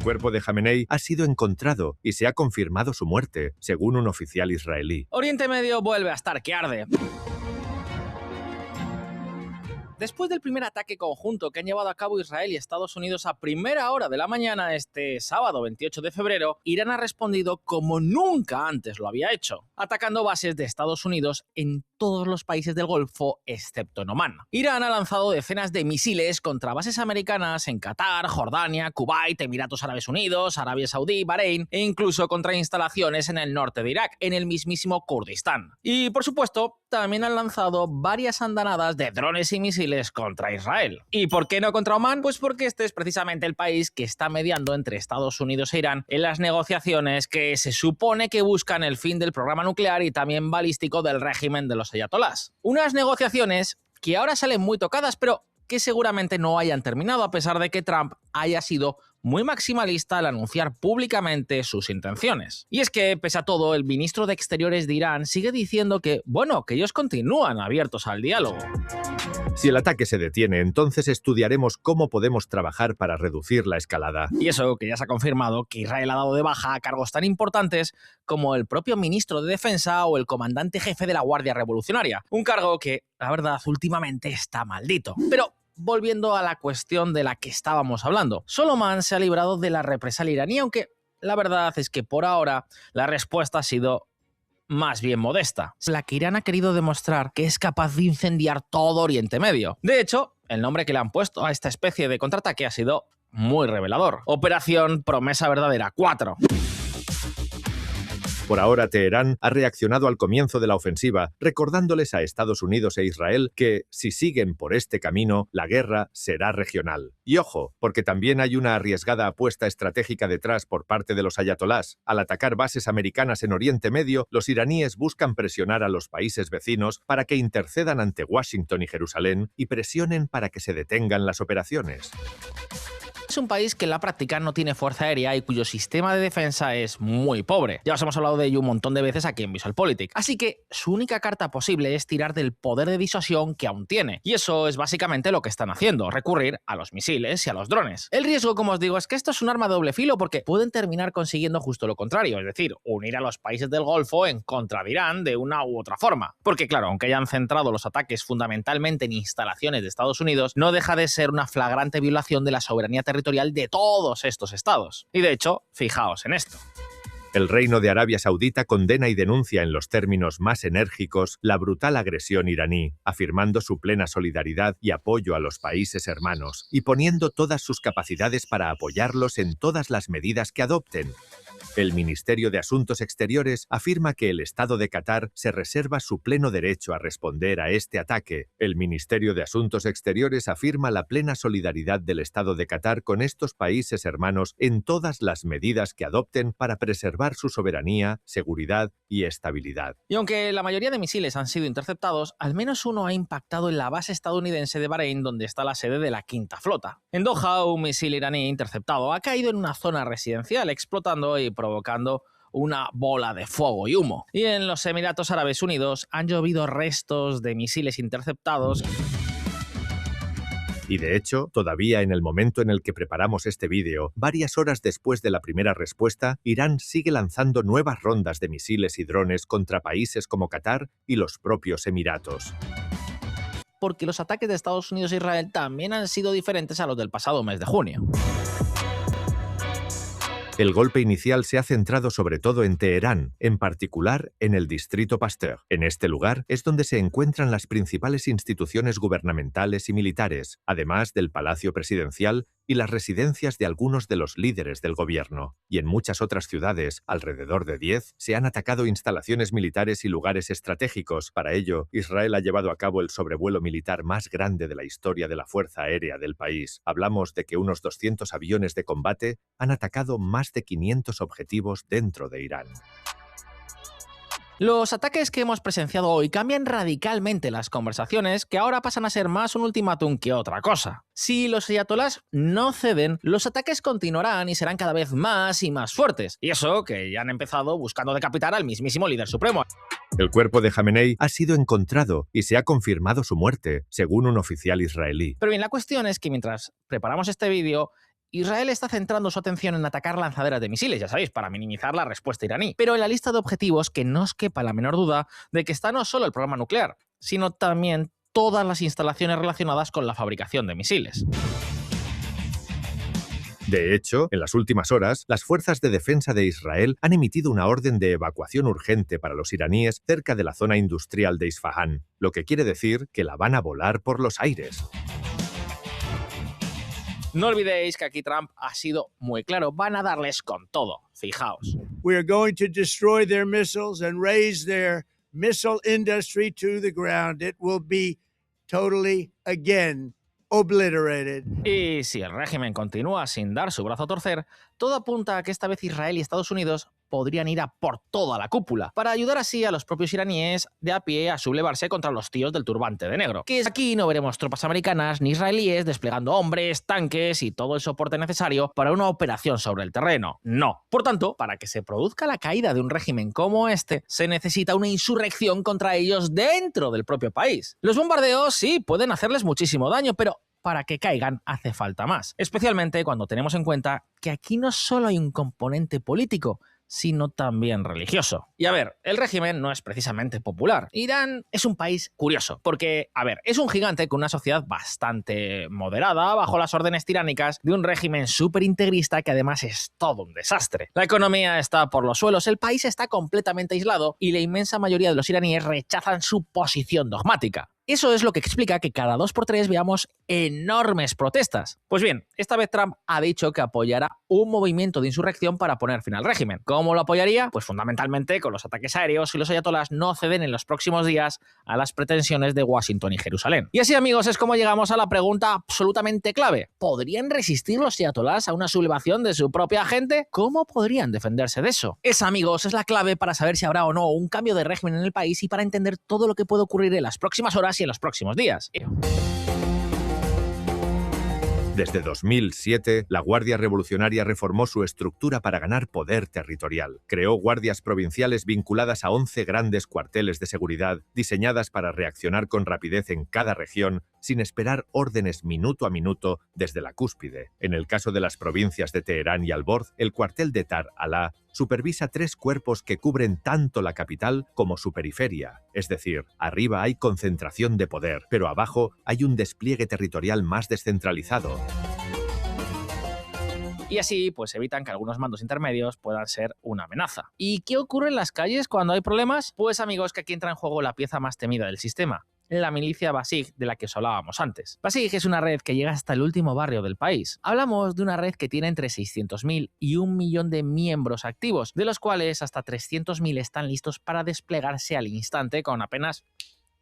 cuerpo de Jamenei ha sido encontrado y se ha confirmado su muerte, según un oficial israelí. Oriente Medio vuelve a estar que arde. Después del primer ataque conjunto que han llevado a cabo Israel y Estados Unidos a primera hora de la mañana este sábado 28 de febrero, Irán ha respondido como nunca antes lo había hecho, atacando bases de Estados Unidos en todos los países del Golfo excepto en Omán. Irán ha lanzado decenas de misiles contra bases americanas en Qatar, Jordania, Kuwait, Emiratos Árabes Unidos, Arabia Saudí, Bahrein e incluso contra instalaciones en el norte de Irak, en el mismísimo Kurdistán. Y por supuesto, también han lanzado varias andanadas de drones y misiles contra Israel. ¿Y por qué no contra Omán? Pues porque este es precisamente el país que está mediando entre Estados Unidos e Irán en las negociaciones que se supone que buscan el fin del programa nuclear y también balístico del régimen de los ayatolás. Unas negociaciones que ahora salen muy tocadas, pero que seguramente no hayan terminado a pesar de que Trump haya sido muy maximalista al anunciar públicamente sus intenciones. Y es que, pese a todo, el ministro de Exteriores de Irán sigue diciendo que, bueno, que ellos continúan abiertos al diálogo. Si el ataque se detiene, entonces estudiaremos cómo podemos trabajar para reducir la escalada. Y eso que ya se ha confirmado que Israel ha dado de baja a cargos tan importantes como el propio ministro de Defensa o el comandante jefe de la Guardia Revolucionaria. Un cargo que, la verdad, últimamente está maldito. Pero volviendo a la cuestión de la que estábamos hablando, Solomon se ha librado de la represalia iraní, aunque la verdad es que por ahora la respuesta ha sido más bien modesta, la que Irán ha querido demostrar que es capaz de incendiar todo Oriente Medio. De hecho, el nombre que le han puesto a esta especie de contraataque ha sido muy revelador: Operación Promesa Verdadera 4. Por ahora, Teherán ha reaccionado al comienzo de la ofensiva, recordándoles a Estados Unidos e Israel que, si siguen por este camino, la guerra será regional. Y ojo, porque también hay una arriesgada apuesta estratégica detrás por parte de los ayatolás. Al atacar bases americanas en Oriente Medio, los iraníes buscan presionar a los países vecinos para que intercedan ante Washington y Jerusalén y presionen para que se detengan las operaciones. Es un país que en la práctica no tiene fuerza aérea y cuyo sistema de defensa es muy pobre. Ya os hemos hablado de ello un montón de veces aquí en VisualPolitik. Así que su única carta posible es tirar del poder de disuasión que aún tiene. Y eso es básicamente lo que están haciendo: recurrir a los misiles y a los drones. El riesgo, como os digo, es que esto es un arma de doble filo porque pueden terminar consiguiendo justo lo contrario, es decir, unir a los países del Golfo en contra de Irán de una u otra forma. Porque claro, aunque hayan centrado los ataques fundamentalmente en instalaciones de Estados Unidos, no deja de ser una flagrante violación de la soberanía territorial de todos estos estados. Y de hecho, fijaos en esto. El Reino de Arabia Saudita condena y denuncia en los términos más enérgicos la brutal agresión iraní, afirmando su plena solidaridad y apoyo a los países hermanos, y poniendo todas sus capacidades para apoyarlos en todas las medidas que adopten. El Ministerio de Asuntos Exteriores afirma que el Estado de Qatar se reserva su pleno derecho a responder a este ataque. El Ministerio de Asuntos Exteriores afirma la plena solidaridad del Estado de Qatar con estos países hermanos en todas las medidas que adopten para preservar su soberanía, seguridad y estabilidad. Y aunque la mayoría de misiles han sido interceptados, al menos uno ha impactado en la base estadounidense de Bahrein, donde está la sede de la Quinta Flota. En Doha, un misil iraní interceptado ha caído en una zona residencial, explotando y provocando una bola de fuego y humo. Y en los Emiratos Árabes Unidos han llovido restos de misiles interceptados. Y de hecho, todavía en el momento en el que preparamos este vídeo, varias horas después de la primera respuesta, Irán sigue lanzando nuevas rondas de misiles y drones contra países como Qatar y los propios Emiratos. Porque los ataques de Estados Unidos e Israel también han sido diferentes a los del pasado mes de junio. El golpe inicial se ha centrado sobre todo en Teherán, en particular en el distrito Pasteur. En este lugar es donde se encuentran las principales instituciones gubernamentales y militares, además del Palacio Presidencial y las residencias de algunos de los líderes del gobierno. Y en muchas otras ciudades, alrededor de 10, se han atacado instalaciones militares y lugares estratégicos. Para ello, Israel ha llevado a cabo el sobrevuelo militar más grande de la historia de la Fuerza Aérea del país. Hablamos de que unos 200 aviones de combate han atacado más de 500 objetivos dentro de Irán. Los ataques que hemos presenciado hoy cambian radicalmente las conversaciones, que ahora pasan a ser más un ultimátum que otra cosa. Si los ayatolás no ceden, los ataques continuarán y serán cada vez más y más fuertes. Y eso que ya han empezado buscando decapitar al mismísimo líder supremo. El cuerpo de Jamenei ha sido encontrado y se ha confirmado su muerte, según un oficial israelí. Pero bien, la cuestión es que mientras preparamos este vídeo, Israel está centrando su atención en atacar lanzaderas de misiles, ya sabéis, para minimizar la respuesta iraní. Pero en la lista de objetivos que no os quepa la menor duda de que está no solo el programa nuclear, sino también todas las instalaciones relacionadas con la fabricación de misiles. De hecho, en las últimas horas, las fuerzas de defensa de Israel han emitido una orden de evacuación urgente para los iraníes cerca de la zona industrial de Isfahán, lo que quiere decir que la van a volar por los aires. No olvidéis que aquí Trump ha sido muy claro, van a darles con todo, fijaos. We are going to destroy their missiles and raise their missile industry to the ground. It will be totally, again, obliterated. Y si el régimen continúa sin dar su brazo a torcer, todo apunta a que esta vez Israel y Estados Unidos podrían ir a por toda la cúpula, para ayudar así a los propios iraníes de a pie a sublevarse contra los tíos del turbante de negro. Que aquí no veremos tropas americanas ni israelíes desplegando hombres, tanques y todo el soporte necesario para una operación sobre el terreno. No. Por tanto, para que se produzca la caída de un régimen como este, se necesita una insurrección contra ellos dentro del propio país. Los bombardeos sí pueden hacerles muchísimo daño, pero para que caigan hace falta más. Especialmente cuando tenemos en cuenta que aquí no solo hay un componente político, sino también religioso. Y a ver, el régimen no es precisamente popular. Irán es un país curioso, porque, a ver, es un gigante con una sociedad bastante moderada bajo las órdenes tiránicas de un régimen súper integrista que además es todo un desastre. La economía está por los suelos, el país está completamente aislado y la inmensa mayoría de los iraníes rechazan su posición dogmática. Eso es lo que explica que cada 2x3 veamos enormes protestas. Pues bien, esta vez Trump ha dicho que apoyará un movimiento de insurrección para poner fin al régimen. ¿Cómo lo apoyaría? Pues fundamentalmente con los ataques aéreos, y los ayatolás no ceden en los próximos días a las pretensiones de Washington y Jerusalén. Y así, amigos, es como llegamos a la pregunta absolutamente clave. ¿Podrían resistir los ayatolás a una sublevación de su propia gente? ¿Cómo podrían defenderse de eso? Esa, amigos, es la clave para saber si habrá o no un cambio de régimen en el país y para entender todo lo que puede ocurrir en las próximas horas y en los próximos días. Desde 2007, la Guardia Revolucionaria reformó su estructura para ganar poder territorial. Creó guardias provinciales vinculadas a 11 grandes cuarteles de seguridad, diseñadas para reaccionar con rapidez en cada región, sin esperar órdenes minuto a minuto desde la cúspide. En el caso de las provincias de Teherán y Alborz, el cuartel de Tar Alá supervisa 3 cuerpos que cubren tanto la capital como su periferia. Es decir, arriba hay concentración de poder, pero abajo hay un despliegue territorial más descentralizado. Y así, pues evitan que algunos mandos intermedios puedan ser una amenaza. ¿Y qué ocurre en las calles cuando hay problemas? Pues, amigos, que aquí entra en juego la pieza más temida del sistema: la milicia Basij de la que os hablábamos antes. Basij es una red que llega hasta el último barrio del país. Hablamos de una red que tiene entre 600.000 y 1 millón de miembros activos, de los cuales hasta 300.000 están listos para desplegarse al instante con apenas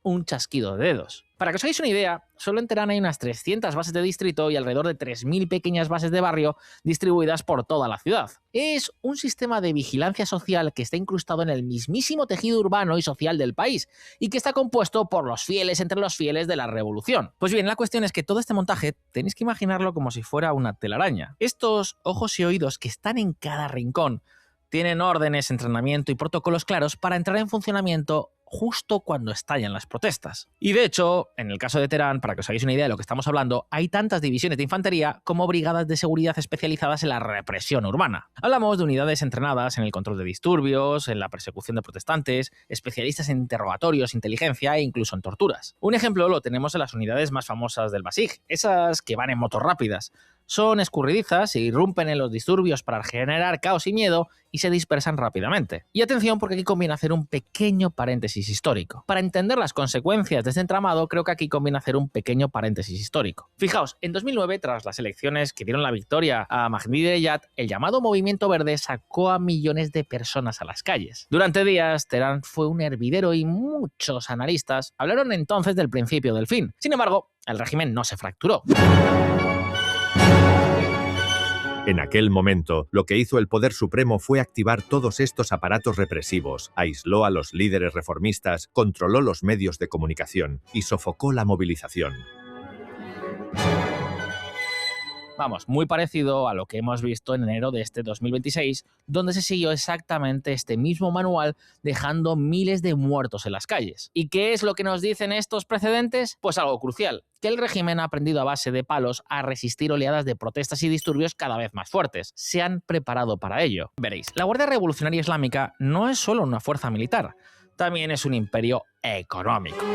un chasquido de dedos. Para que os hagáis una idea, solo en Teherán hay unas 300 bases de distrito y alrededor de 3.000 pequeñas bases de barrio distribuidas por toda la ciudad. Es un sistema de vigilancia social que está incrustado en el mismísimo tejido urbano y social del país y que está compuesto por los fieles entre los fieles de la revolución. Pues bien, la cuestión es que todo este montaje tenéis que imaginarlo como si fuera una telaraña. Estos ojos y oídos que están en cada rincón tienen órdenes, entrenamiento y protocolos claros para entrar en funcionamiento justo cuando estallan las protestas. Y de hecho, en el caso de Teherán, para que os hagáis una idea de lo que estamos hablando, hay tantas divisiones de infantería como brigadas de seguridad especializadas en la represión urbana. Hablamos de unidades entrenadas en el control de disturbios, en la persecución de protestantes, especialistas en interrogatorios, inteligencia e incluso en torturas. Un ejemplo lo tenemos en las unidades más famosas del Basij, esas que van en motos rápidas. Son escurridizas e irrumpen en los disturbios para generar caos y miedo y se dispersan rápidamente. Y atención, porque aquí conviene hacer un pequeño paréntesis histórico. Para entender las consecuencias de este entramado, creo que aquí conviene hacer un pequeño paréntesis histórico. Fijaos, en 2009, tras las elecciones que dieron la victoria a Ahmadinejad, el llamado Movimiento Verde sacó a millones de personas a las calles. Durante días, Teherán fue un hervidero y muchos analistas hablaron entonces del principio del fin. Sin embargo, el régimen no se fracturó. En aquel momento, lo que hizo el Poder Supremo fue activar todos estos aparatos represivos, aisló a los líderes reformistas, controló los medios de comunicación y sofocó la movilización. Vamos, muy parecido a lo que hemos visto en enero de este 2026, donde se siguió exactamente este mismo manual, dejando miles de muertos en las calles. ¿Y qué es lo que nos dicen estos precedentes? Pues algo crucial, que el régimen ha aprendido a base de palos a resistir oleadas de protestas y disturbios cada vez más fuertes. Se han preparado para ello. Veréis, la Guardia Revolucionaria Islámica no es solo una fuerza militar, también es un imperio económico.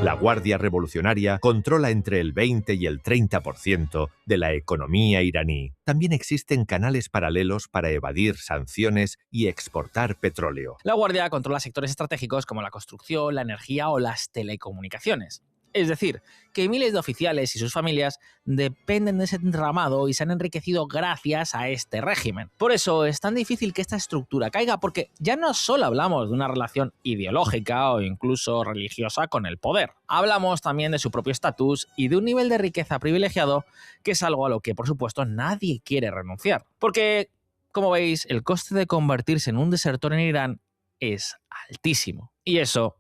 La Guardia Revolucionaria controla entre el 20 y el 30% de la economía iraní. También existen canales paralelos para evadir sanciones y exportar petróleo. La Guardia controla sectores estratégicos como la construcción, la energía o las telecomunicaciones. Es decir, que miles de oficiales y sus familias dependen de ese entramado y se han enriquecido gracias a este régimen. Por eso es tan difícil que esta estructura caiga, porque ya no solo hablamos de una relación ideológica o incluso religiosa con el poder. Hablamos también de su propio estatus y de un nivel de riqueza privilegiado, que es algo a lo que, por supuesto, nadie quiere renunciar. Porque, como veis, el coste de convertirse en un desertor en Irán es altísimo. Y eso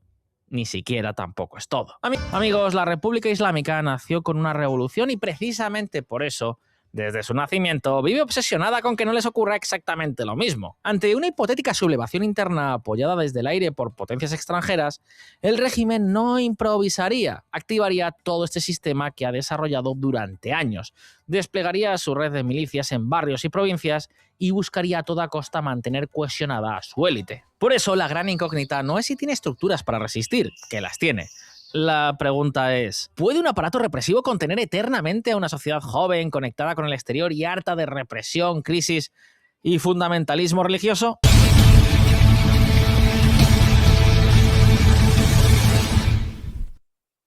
ni siquiera tampoco es todo. Amigos, la República Islámica nació con una revolución y precisamente por eso, desde su nacimiento, vive obsesionada con que no les ocurra exactamente lo mismo. Ante una hipotética sublevación interna apoyada desde el aire por potencias extranjeras, el régimen no improvisaría, activaría todo este sistema que ha desarrollado durante años, desplegaría su red de milicias en barrios y provincias y buscaría a toda costa mantener cohesionada a su élite. Por eso, la gran incógnita no es si tiene estructuras para resistir, que las tiene. La pregunta es, ¿puede un aparato represivo contener eternamente a una sociedad joven, conectada con el exterior y harta de represión, crisis y fundamentalismo religioso?